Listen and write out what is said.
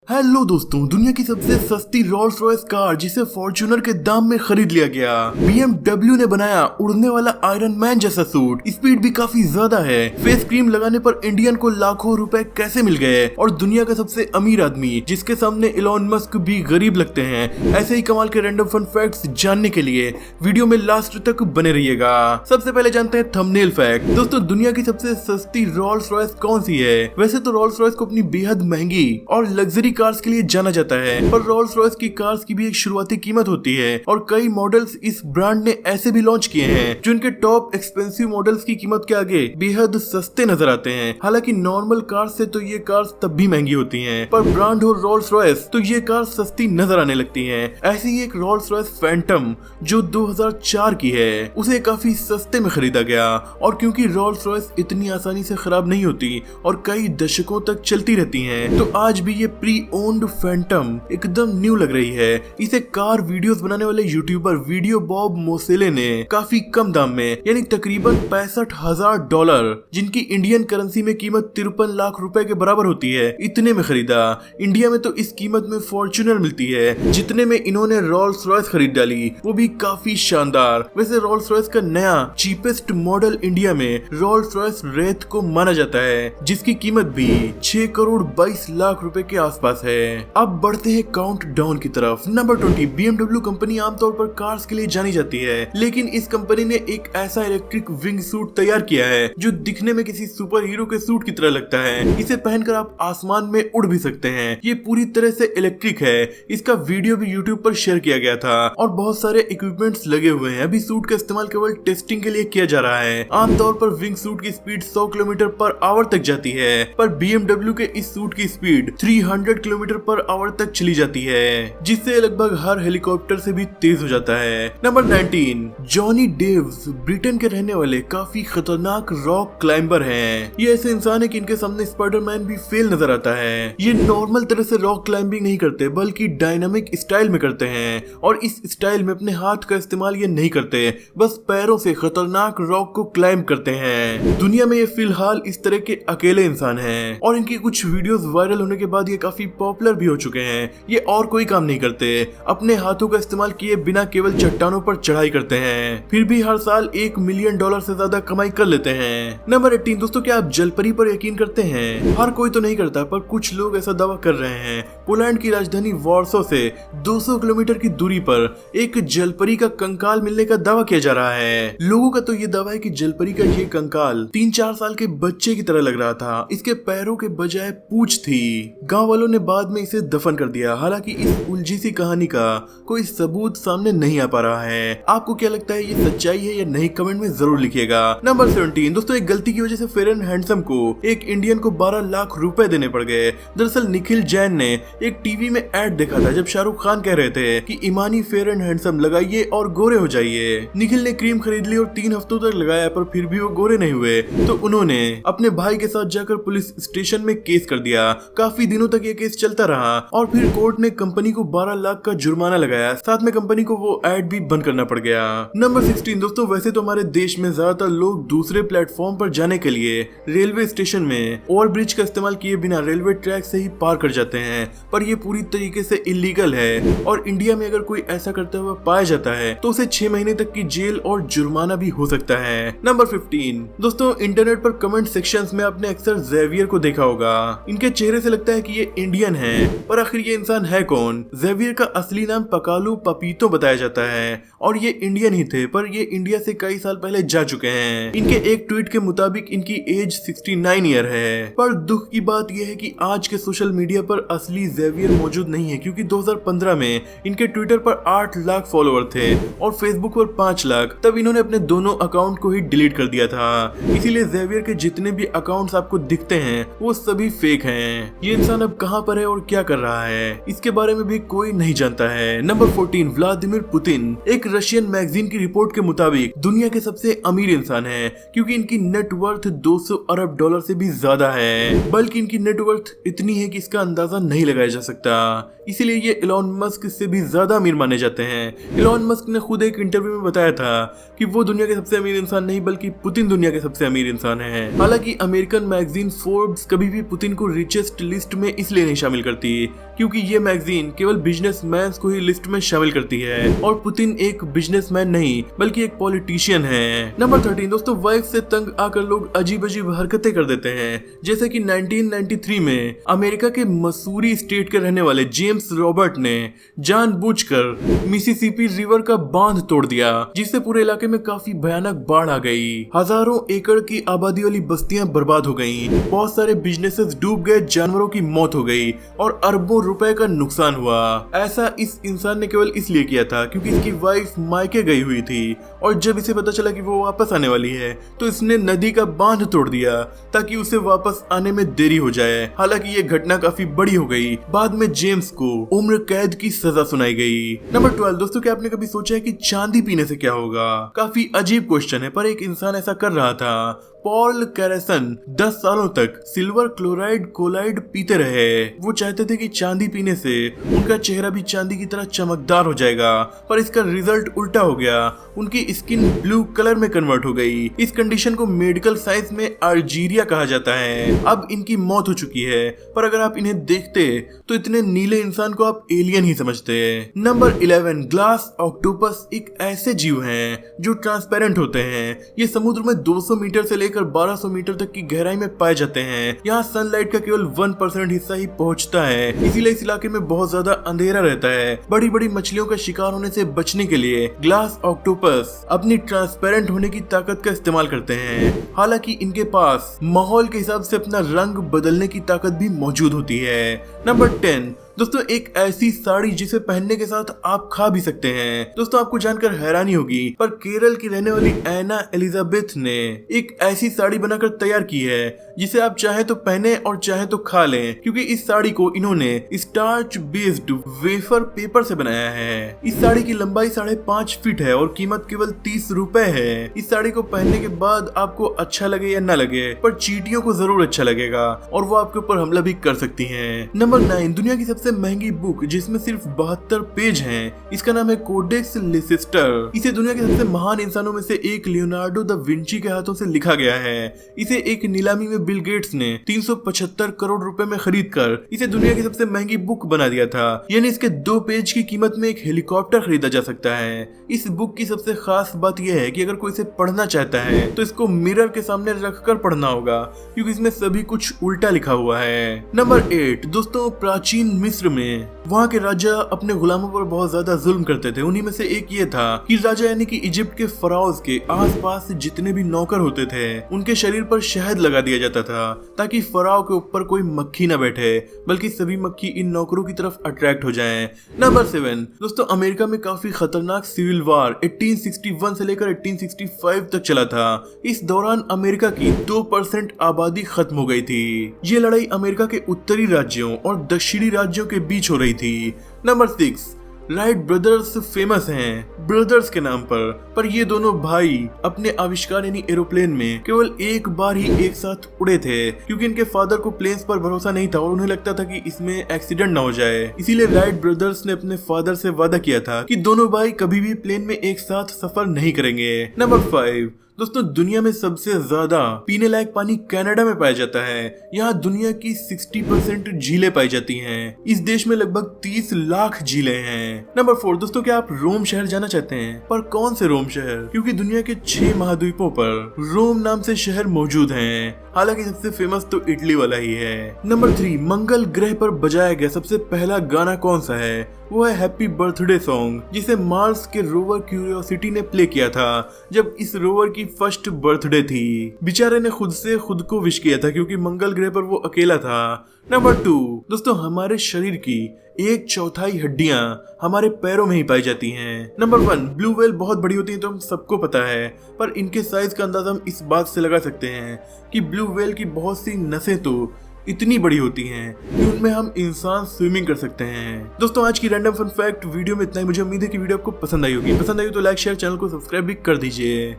Hello दोस्तों, दुनिया की सबसे सस्ती रोल्स रॉयस कार जिसे फॉर्च्यूनर के दाम में खरीद लिया गया। BMW ने बनाया उड़ने वाला आयरन मैन जैसा सूट। स्पीड भी काफी ज्यादा है। फेस क्रीम लगाने पर इंडियन को लाखों रुपए कैसे मिल गए, और दुनिया का सबसे अमीर आदमी जिसके सामने इलॉन मस्क भी गरीब लगते हैं। ऐसे ही कमाल के रैंडम फन फैक्ट्स जानने के लिए वीडियो में लास्ट तक बने रहिएगा। सबसे पहले जानते हैं थंबनेल फैक्ट। दोस्तों, दुनिया की सबसे सस्ती रोल्स रॉयस कौन सी है? वैसे तो रोल्स रॉयस को अपनी बेहद महंगी और लग्जरी कार्स के लिए जाना जाता है, पर रोल्स रॉयस की कार्स की भी एक शुरुआती कीमत होती है और कई मॉडल्स इस ब्रांड ने ऐसे भी लॉन्च किए हैं जो इनके टॉप एक्सपेंसिव मॉडल्स की कीमत के आगे बेहद सस्ते नजर आते हैं। हालांकि नॉर्मल कार्स से तो ये कार्स तब भी महंगी होती हैं, पर ब्रांड हो रोल्स रॉयस तो ये कार सस्ती नजर आने लगती हैं। ऐसी ही एक रोल्स रॉयस फैंटम जो 2004 की है, उसे काफी सस्ते में खरीदा गया। और क्योंकि रोल्स रॉयस इतनी आसानी से खराब नहीं होती और कई दशकों तक चलती रहती हैं, तो आज भी ये प्री ओन्ड फैंटम एकदम न्यू लग रही है। इसे कार वीडियोस बनाने वाले यूट्यूबर वीडियो बॉब मोसेले ने काफी कम दाम में, यानी तकरीबन $65,000, जिनकी इंडियन करेंसी में कीमत 53 लाख रुपए के बराबर होती है, इतने में खरीदा। इंडिया में तो इस कीमत में फॉर्च्यूनर मिलती है, जितने में इन्होंने रोल्स रॉयस खरीद डाली, वो भी काफी शानदार। वैसे रोल्स रॉयस का नया चीपेस्ट मॉडल इंडिया में रोल्स रॉयस रेथ को माना जाता है, जिसकी कीमत भी 6 करोड़ 22 लाख रुपए के आसपास है। अब बढ़ते हैं काउंट डाउन की तरफ। नंबर 20। BMW कंपनी आमतौर पर कार्स के लिए जानी जाती है, लेकिन इस कंपनी ने एक ऐसा इलेक्ट्रिक विंग सूट तैयार किया है जो दिखने में किसी सुपर हीरो के सूट की तरह लगता है। इसे पहनकर आप आसमान में उड़ भी सकते हैं। ये पूरी तरह से इलेक्ट्रिक है। इसका वीडियो भी YouTube पर शेयर किया गया था और बहुत सारे इक्विपमेंट्स लगे हुए हैं। अभी सूट का इस्तेमाल केवल टेस्टिंग के लिए किया जा रहा है। आमतौर पर विंग सूट की स्पीड 100 किलोमीटर पर आवर तक जाती है, पर BMW के इस सूट की स्पीड 300 किलोमीटर पर आवर तक चली जाती है, जिससे लगभग हर हेलीकॉप्टर से भी तेज हो जाता है। नंबर 19। जॉनी डेव्स ब्रिटेन के रहने वाले काफी खतरनाक रॉक क्लाइंबर हैं। ये ऐसे इंसान है कि इनके सामने स्पाइडरमैन भी फेल नजर आता है। ये नॉर्मल तरह से रॉक क्लाइंबिंग नहीं करते, बल्कि डायनामिक स्टाइल में करते हैं, और इस स्टाइल में अपने हाथ का इस्तेमाल ये नहीं करते, बस पैरों से खतरनाक रॉक को क्लाइंब करते हैं। दुनिया में ये फिलहाल इस तरह के अकेले इंसान हैं, और इनकी कुछ वीडियोस वायरल होने के बाद ये काफी पॉपुलर भी हो चुके हैं। ये और कोई काम नहीं करते, अपने हाथों का इस्तेमाल किए बिना केवल चट्टानों पर चढ़ाई करते हैं, फिर भी हर साल $1 मिलियन से ज्यादा कमाई कर लेते हैं। नंबर 18। दोस्तों, क्या आप जलपरी पर यकीन करते हैं? हर कोई तो नहीं करता, पर कुछ लोग ऐसा दावा कर रहे हैं। पोलैंड की राजधानी वॉर्सो से 200 किलोमीटर की दूरी पर एक जलपरी का कंकाल मिलने का दावा किया जा रहा है। लोगों का तो ये दावा है कि जलपरी का ये कंकाल 3-4 साल के बच्चे की तरह लग रहा था। इसके पैरों के बजाय पूंछ थी। गांव वालों ने बाद में इसे दफन कर दिया। हालांकि इस उलझी सी कहानी का कोई सबूत सामने नहीं आ पा रहा है। आपको क्या लगता है, ये सच्चाई है या नहीं? कमेंट में जरूर लिखिएगा। नंबर 17। दोस्तों, एक गलती की वजह से फेयर एंड हैंडसम को एक इंडियन को 12 लाख रुपए देने पड़ गए। दरअसल निखिल जैन ने एक टीवी में ऐड देखा था जब शाहरुख खान कह रहे थे कि ईमानी फेयर एंड हैंडसम लगाइए और गोरे हो जाइए। निखिल ने क्रीम खरीद ली और 3 हफ्तों तक लगाया, पर फिर भी वो गोरे नहीं हुए। तो उन्होंने अपने भाई के साथ जाकर पुलिस स्टेशन में केस कर दिया। काफी दिनों तक ये केस चलता रहा और फिर कोर्ट ने कंपनी को 12 लाख का जुर्माना लगाया। साथ में कंपनी को वो ऐड भी बंद करना पड़ गया। नंबर 16। दोस्तों, वैसे तो हमारे देश में ज्यादातर लोग दूसरे प्लेटफॉर्म पर जाने के लिए रेलवे स्टेशन में ओवरब्रिज का इस्तेमाल किए बिना रेलवे ट्रैक से ही पार कर जाते हैं, पर ये पूरी तरीके से इलीगल है। और इंडिया में अगर कोई ऐसा करते हुए पाया जाता है तो उसे 6 महीने तक की जेल और जुर्माना भी हो सकता है। नंबर 15। दोस्तों, इंटरनेट पर कमेंट सेक्शंस में आपने अक्सर जेवियर को देखा होगा। इनके चेहरे से लगता है कि ये इंडियन है, पर आखिर ये इंसान है कौन? जेवियर का असली नाम पकालू पपीतो बताया जाता है और ये इंडियन ही थे, पर ये इंडिया से कई साल पहले जा चुके हैं। इनके एक ट्वीट के मुताबिक इनकी एज 69 ईयर है। पर दुख की बात यह है कि आज के सोशल मीडिया पर असली जेवियर मौजूद नहीं है, क्योंकि 2015 में इनके ट्विटर पर 8 लाख फॉलोअर थे और फेसबुक पर 5 लाख। तब इन्होंने अपने दोनों अकाउंट को ही डिलीट कर दिया था। इसीलिए जेवियर के जितने भी अकाउंट्स आपको दिखते हैं वो सभी फेक हैं। ये इंसान अब कहां पर है और क्या कर रहा है, इसके बारे में भी कोई नहीं जानता है। नंबर 14। Vladimir Putin. एक रशियन मैगजीन की रिपोर्ट के मुताबिक दुनिया के सबसे अमीर इंसान है, क्योंकि इनकी नेटवर्थ $200 अरब से भी ज्यादा है। बल्कि इनकी नेटवर्थ इतनी है कि इसका अंदाजा नहीं लगाया जा सकता। इसीलिए ये इलॉन मस्क से भी ज्यादा अमीर माने जाते हैं। इलॉन मस्क ने खुद एक इंटरव्यू में बताया था कि वो दुनिया के सबसे अमीर इंसान नहीं बल्कि पुतिन दुनिया के सबसे अमीर इंसान है। हालांकि अमेरिकन मैगजीन फोर्ब्स कभी भी पुतिन को रिचेस्ट लिस्ट में इसलिए नहीं शामिल करती क्योंकि ये मैगजीन केवल बिजनेसमैन को ही लिस्ट में शामिल करती है और पुतिन एक बिजनेसमैन नहीं बल्कि एक पॉलिटिशियन है। नंबर 13 दोस्तों, वाइफ से तंग आकर लोग अजीब अजीब हरकतें कर देते हैं, जैसे कि 1993 में अमेरिका के मसूरी स्टेट के रहने वाले जेम्स रॉबर्ट ने जानबूझकर मिसिसिपी रिवर का बांध तोड़ दिया, जिससे पूरे इलाके में काफी भयानक बाढ़ आ गई। हजारों एकड़ की आबादी वाली बस्तियां बर्बाद हो गई, बहुत सारे बिजनेसेस डूब गए, जानवरों की मौत हो गई और अरबों रुपए का नुकसान हुआ। ऐसा इस इंसान ने केवल इसलिए किया था क्योंकि इसकी वाइफ मायके गई हुई थी और जब इसे पता चला कि वो वापस आने वाली है तो इसने नदी का बांध तोड़ दिया ताकि उसे वापस आने में देरी हो जाए। हालांकि ये घटना काफी बड़ी हो गई। बाद में जेम्स को उम्र कैद की सजा सुनाई गई। नंबर 12 दोस्तों, क्या आपने कभी सोचा है कि चांदी पीने से क्या होगा? काफी अजीब क्वेश्चन है, पर एक इंसान ऐसा कर रहा था। पॉल कैरेसन 10 सालों तक सिल्वर क्लोराइड कोलाइड पीते रहे। वो चाहते थे कि चांदी पीने से उनका चेहरा भी चांदी की तरह चमकदार हो जाएगा, पर इसका रिजल्ट उल्टा हो गया। उनकी स्किन ब्लू कलर में कन्वर्ट हो गई। इस कंडीशन को मेडिकल साइंस में अर्जीरिया कहा जाता है। अब इनकी मौत हो चुकी है, पर अगर आप इन्हें देखते तो इतने नीले इंसान को आप एलियन ही समझते। नंबर 11 ग्लास ऑक्टोपस एक ऐसे जीव हैं जो ट्रांसपेरेंट होते हैं। ये समुद्र में 200 मीटर से लेकर 1200 मीटर तक की गहराई में पाए जाते हैं। यहाँ सनलाइट का केवल 1% हिस्सा ही पहुँचता है, इसीलिए इस इलाके में बहुत ज्यादा अंधेरा रहता है। बड़ी बड़ी मछलियों का शिकार होने से बचने के लिए ग्लास ऑक्टोपस अपनी ट्रांसपेरेंट होने की ताकत का इस्तेमाल करते हैं। हालांकि इनके पास माहौल के हिसाब से अपना रंग बदलने की ताकत भी मौजूद होती है। नंबर 10 दोस्तों, एक ऐसी साड़ी जिसे पहनने के साथ आप खा भी सकते हैं। दोस्तों, आपको जानकर हैरानी होगी, पर केरल की रहने वाली एना एलिजाबेथ ने एक ऐसी साड़ी बनाकर तैयार की है जिसे आप चाहे तो पहने और चाहे तो खा लें, क्योंकि इस साड़ी को इन्होंने स्टार्च बेस्ड वेफर पेपर से बनाया है। इस साड़ी की लंबाई 5.5 फीट है और कीमत केवल 30 रुपए है। इस साड़ी को पहनने के बाद आपको अच्छा लगे या ना लगे, पर चींटियों को जरूर अच्छा लगेगा और वो आपके ऊपर हमला भी कर सकती हैं। नंबर 9 दुनिया की सबसे महंगी बुक जिसमें सिर्फ 72 पेज हैं। इसका नाम है कोडेक्स लेसेस्टर। इसे दुनिया के सबसे महान इंसानों में से एक लियोनार्डो दा विंची के हाथों से लिखा गया है। इसे एक नीलामी में बिल गेट्स ने 375 करोड़ रुपए में खरीद कर इसे दुनिया की सबसे महंगी बुक बना दिया था। यानी इसके 2 पेज की कीमत में एक हेलीकॉप्टर खरीदा जा सकता है। इस बुक की सबसे खास बात यह है कि अगर कोई इसे पढ़ना चाहता है तो इसको मिरर के सामने रखकर पढ़ना होगा, क्योंकि इसमें सभी कुछ उल्टा लिखा हुआ है। नंबर 8 दोस्तों, प्राचीन मिस्र में वहाँ के राजा अपने गुलामों पर बहुत ज्यादा जुल्म करते थे। उन्हीं में से एक ये था कि राजा यानी कि इजिप्ट के फराउज के आसपास जितने भी नौकर होते थे उनके शरीर पर शहद लगा दिया जाता था ताकि फराव के ऊपर कोई मक्खी न बैठे, बल्कि सभी मक्खी इन नौकरों की तरफ अट्रैक्ट हो जाएं। नंबर 7 दोस्तों, अमेरिका में काफी खतरनाक सिविल वार 1861 से लेकर 1865 तक चला था। इस दौरान अमेरिका की 2% आबादी खत्म हो गई थी। ये लड़ाई अमेरिका के उत्तरी राज्यों और दक्षिणी राज्यों के बीच हो रही थी। नंबर 6 राइट ब्रदर्स फेमस हैं ब्रदर्स के नाम पर ये दोनों भाई अपने आविष्कार यानी एरोप्लेन में केवल एक बार ही एक साथ उड़े थे, क्योंकि इनके फादर को प्लेन्स पर भरोसा नहीं था और उन्हें लगता था कि इसमें एक्सीडेंट ना हो जाए। इसीलिए राइट ब्रदर्स ने अपने फादर से वादा किया था कि दोनों भाई कभी भी प्लेन में एक साथ सफर नहीं करेंगे। नंबर 5 दोस्तों, दुनिया में सबसे ज्यादा पीने लायक पानी कनाडा में पाया जाता है। यहाँ दुनिया की 60% झीलें पाई जाती हैं। इस देश में लगभग 30 लाख झीलें हैं। नंबर 4 दोस्तों, क्या आप रोम शहर जाना चाहते हैं? पर कौन से रोम शहर? क्योंकि दुनिया के 6 महाद्वीपों पर रोम नाम से शहर मौजूद हैं। हालांकि सबसे फेमस तो इटली वाला ही है। नंबर 3 मंगल ग्रह पर बजाया गया सबसे पहला गाना कौन सा है? वो है हैप्पी बर्थडे सॉन्ग, जिसे मार्स के रोवर क्यूरियोसिटी ने प्ले किया था जब इस रोवर की फर्स्ट बर्थडे थी। बेचारे ने खुद से खुद को विश किया था क्योंकि मंगल ग्रह पर वो अकेला था। नंबर 2 दोस्तों, हमारे शरीर की 1/4 हड्डियां हमारे पैरों में ही पाई जाती हैं। नंबर 1 ब्लू व्हेल बहुत बड़ी होती है तो हम सबको पता है, पर इनके साइज का अंदाजा हम इस बात से लगा सकते हैं कि ब्लू व्हेल की बहुत सी नसें तो इतनी बड़ी होती हैं कि उनमें हम इंसान स्विमिंग कर सकते हैं। दोस्तों, आज की रैंडम फन फैक्ट वीडियो में इतना ही। मुझे उम्मीद है कि वीडियो आपको पसंद आई होगी। पसंद आई तो लाइक शेयर, चैनल को सब्सक्राइब भी कर दीजिए।